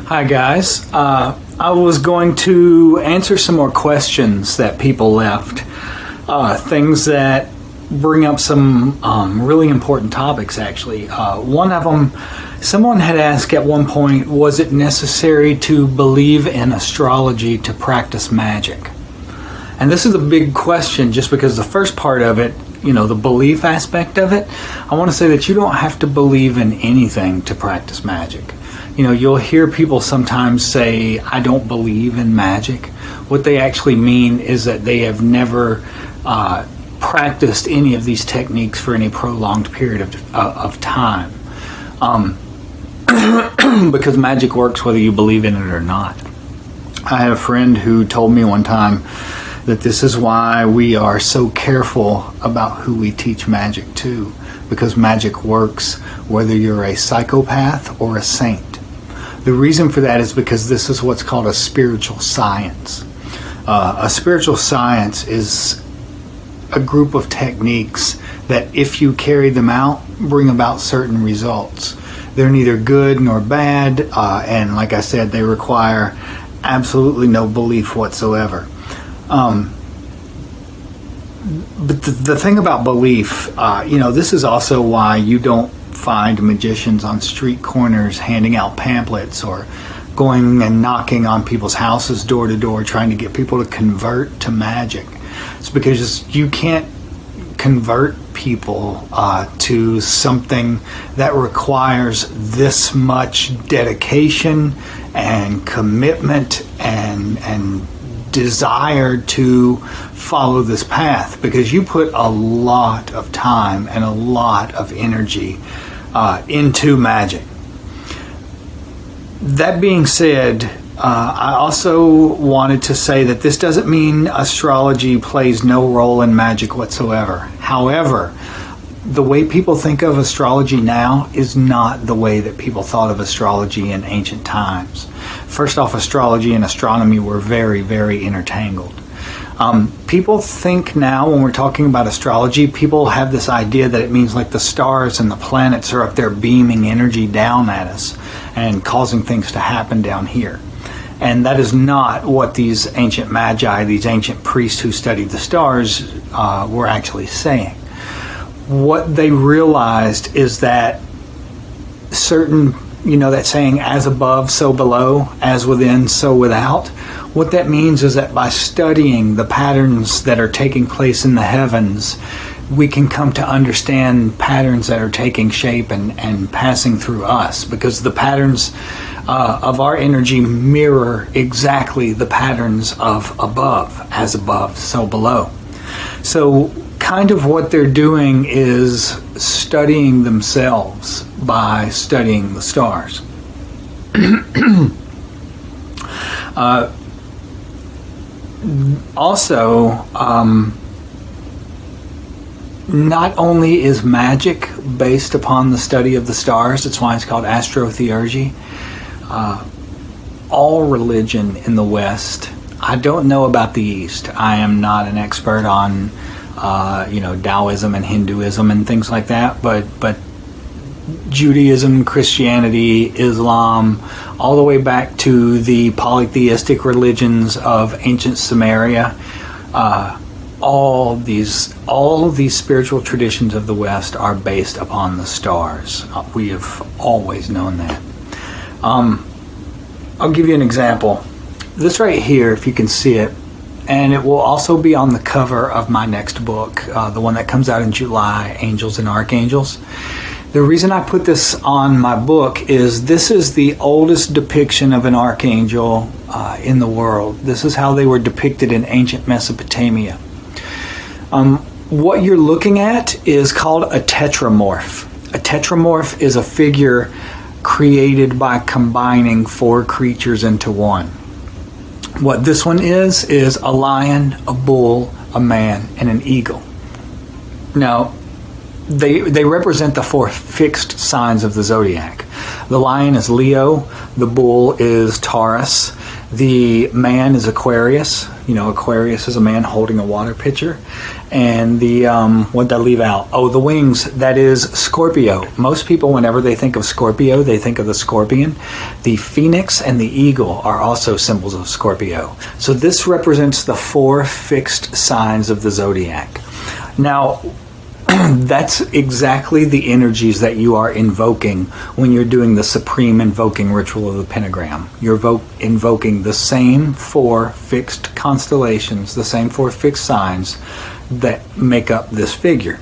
Hi guys. I was going to answer some more questions that people left. Things that bring up some really important topics actually. One of them, someone had asked at one point, was it necessary to believe in astrology to practice magic? And this is a big question just because the first part of it, the belief aspect of it, I want to say that you don't have to believe in anything to practice magic. You'll hear people sometimes say, I don't believe in magic. What they actually mean is that they have never practiced any of these techniques for any prolonged period of time. Because magic works whether you believe in it or not. I had a friend who told me one time that this is why we are so careful about who we teach magic to, because magic works whether you're a psychopath or a saint. The reason for that is because this is what's called a spiritual science. A spiritual science is a group of techniques that, if you carry them out, bring about certain results. They're neither good nor bad, and like I said, they require absolutely no belief whatsoever. But the thing about belief, this is also why you don't find magicians on street corners handing out pamphlets or going and knocking on people's houses door to door trying to get people to convert to magic. It's because you can't convert people to something that requires this much dedication and commitment and desire to follow this path, because you put a lot of time and a lot of energy into magic. That being said, I also wanted to say that this doesn't mean astrology plays no role in magic whatsoever. However, the way people think of astrology now is not the way that people thought of astrology in ancient times. First off, astrology and astronomy were very, very intertangled. People think now when we're talking about astrology, people have this idea that it means like the stars and the planets are up there beaming energy down at us and causing things to happen down here. And that is not what these ancient magi, these ancient priests who studied the stars, were actually saying. What they realized is that certain, that saying, as above, so below, as within, so without. What that means is that by studying the patterns that are taking place in the heavens, we can come to understand patterns that are taking shape and passing through us, because the patterns of our energy mirror exactly the patterns of above, so below. So kind of what they're doing is studying themselves by studying the stars. Also, not only is magic based upon the study of the stars, that's why it's called astrotheurgy. All religion in the West, I don't know about the East. I am not an expert on Taoism and Hinduism and things like that, but Judaism, Christianity, Islam, all the way back to the polytheistic religions of ancient Sumeria, all these spiritual traditions of the West are based upon the stars. We have always known that. I'll give you an example. This right here, if you can see it, and it will also be on the cover of my next book, the one that comes out in July, Angels and Archangels. The reason I put this on my book is this is the oldest depiction of an archangel in the world. This is how they were depicted in ancient Mesopotamia. What you're looking at is called a tetramorph. A tetramorph is a figure created by combining four creatures into one. What this one is a lion, a bull, a man, and an eagle. Now, they represent the four fixed signs of the zodiac. The lion is Leo, the bull is Taurus, The man is Aquarius. Aquarius is a man holding a water pitcher. And the, what did I leave out? Oh, the wings, that is Scorpio. Most people, whenever they think of Scorpio, they think of the scorpion. The phoenix and the eagle are also symbols of Scorpio. So this represents the 4 fixed signs of the zodiac. Now, that's exactly the energies that you are invoking when you're doing the supreme invoking ritual of the pentagram. You're invoking the same 4 fixed constellations, the same 4 fixed signs that make up this figure.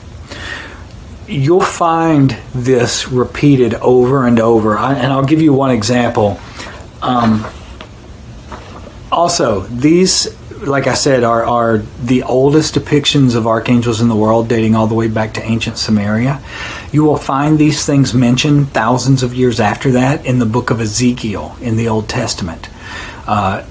You'll find this repeated over and over, and I'll give you one example. Also, these, like I said, are the oldest depictions of archangels in the world, dating all the way back to ancient Sumeria. You will find these things mentioned thousands of years after that in the book of Ezekiel in the Old Testament.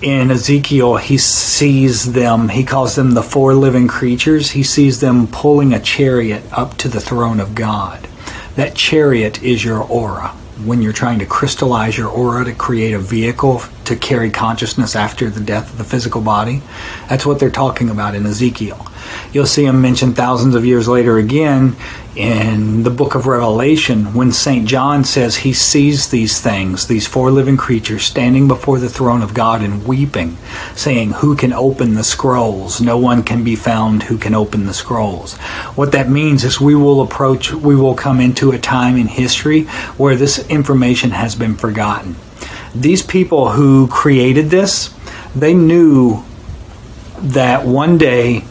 In Ezekiel, he sees them, he calls them the 4 living creatures. He sees them pulling a chariot up to the throne of God. That chariot is your aura. When you're trying to crystallize your aura to create a vehicle to carry consciousness after the death of the physical body, that's what they're talking about in Ezekiel. You'll see them mentioned thousands of years later again in the book of Revelation when St. John says he sees these things, these 4 living creatures standing before the throne of God and weeping, saying, "Who can open the scrolls? No one can be found who can open the scrolls." What that means is we will come into a time in history where this information has been forgotten. These people who created this, they knew that one day,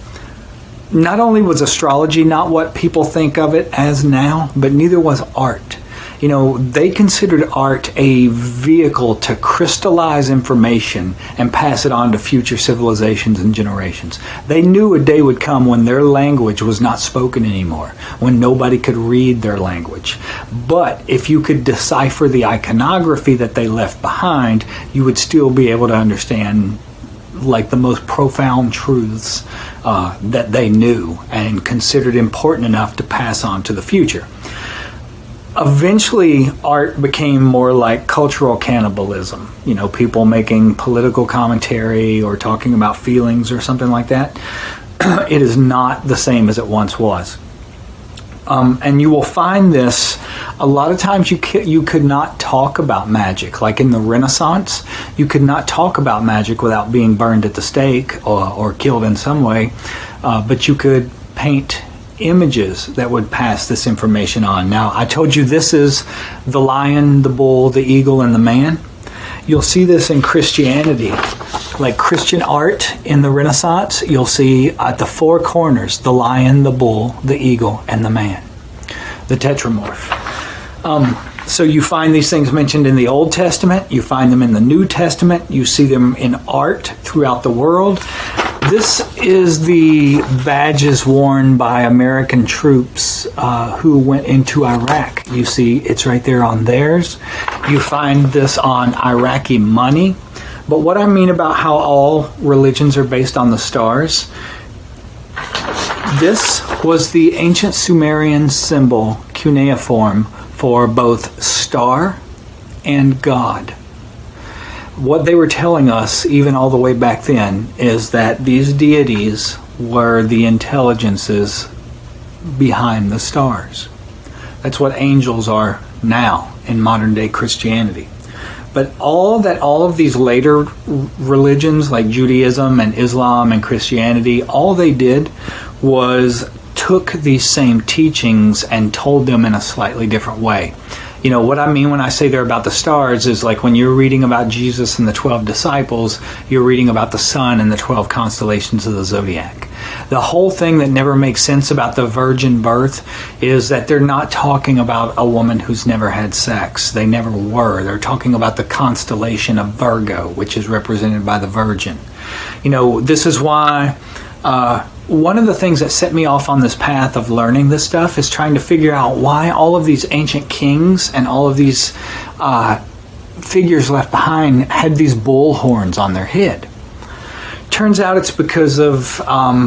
not only was astrology not what people think of it as now, but neither was art. They considered art a vehicle to crystallize information and pass it on to future civilizations and generations. They knew a day would come when their language was not spoken anymore, when nobody could read their language. But if you could decipher the iconography that they left behind, you would still be able to understand like the most profound truths that they knew and considered important enough to pass on to the future. Eventually, art became more like cultural cannibalism. People making political commentary or talking about feelings or something like that. It is not the same as it once was. And you will find this a lot of times. You could not talk about magic. Like in the Renaissance, you could not talk about magic without being burned at the stake or killed in some way. But you could paint images that would pass this information on. Now, I told you this is the lion, the bull, the eagle, and the man. You'll see this in Christianity. Like Christian art in the Renaissance, you'll see at the 4 corners the lion, the bull, the eagle, and the man, the tetramorph. So you find these things mentioned in the Old Testament, you find them in the New Testament, you see them in art throughout the world. This is the badges worn by American troops who went into Iraq. You see it's right there on theirs. You find this on Iraqi money. But what I mean about how all religions are based on the stars, this was the ancient Sumerian symbol, cuneiform, for both star and God. What they were telling us, even all the way back then, is that these deities were the intelligences behind the stars. That's what angels are now in modern day Christianity. But all of these later religions like Judaism and Islam and Christianity, all they did was took these same teachings and told them in a slightly different way. What I mean when I say they're about the stars is like when you're reading about Jesus and the 12 disciples, you're reading about the sun and the 12 constellations of the zodiac. The whole thing that never makes sense about the virgin birth is that they're not talking about a woman who's never had sex. They never were. They're talking about the constellation of Virgo, which is represented by the Virgin. This is why one of the things that set me off on this path of learning this stuff is trying to figure out why all of these ancient kings and all of these figures left behind had these bull horns on their head. turns out it's because of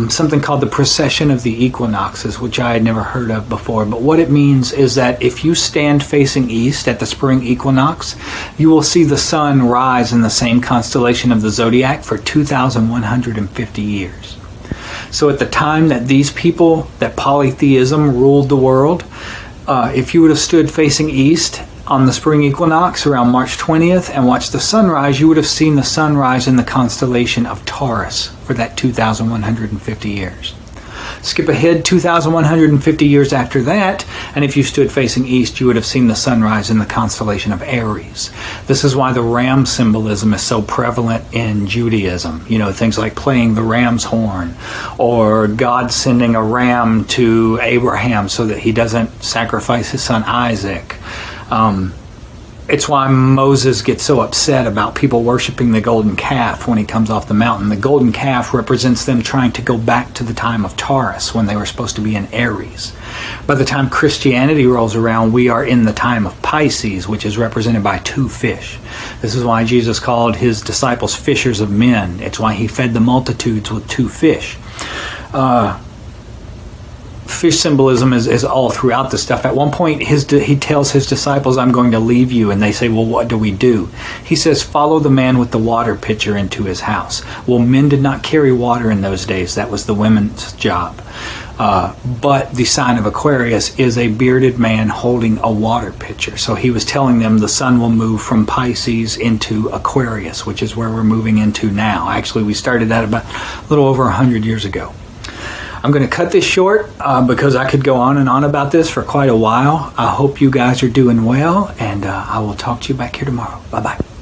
something called the precession of the equinoxes, which I had never heard of before. But what it means is that if you stand facing east at the spring equinox, you will see the sun rise in the same constellation of the zodiac for 2,150 years. So at the time that these people, that polytheism ruled the world, if you would have stood facing east on the spring equinox around March 20th and watched the sunrise, you would have seen the sunrise in the constellation of Taurus for that 2,150 years. Skip ahead 2,150 years after that, and if you stood facing east, you would have seen the sunrise in the constellation of Aries. This is why the ram symbolism is so prevalent in Judaism. You know, things like playing the ram's horn, or God sending a ram to Abraham so that he doesn't sacrifice his son Isaac. It's why Moses gets so upset about people worshiping the golden calf when he comes off the mountain. The golden calf represents them trying to go back to the time of Taurus when they were supposed to be in Aries. By the time Christianity rolls around, we are in the time of Pisces, which is represented by two fish. This is why Jesus called his disciples fishers of men. It's why he fed the multitudes with two fish. Fish symbolism is all throughout the stuff. At one point, he tells his disciples, I'm going to leave you. And they say, well, what do we do? He says, follow the man with the water pitcher into his house. Well, men did not carry water in those days. That was the women's job. But the sign of Aquarius is a bearded man holding a water pitcher. So he was telling them the sun will move from Pisces into Aquarius, which is where we're moving into now. Actually, we started that about a little over 100 years ago. I'm going to cut this short because I could go on and on about this for quite a while. I hope you guys are doing well, and I will talk to you back here tomorrow. Bye-bye.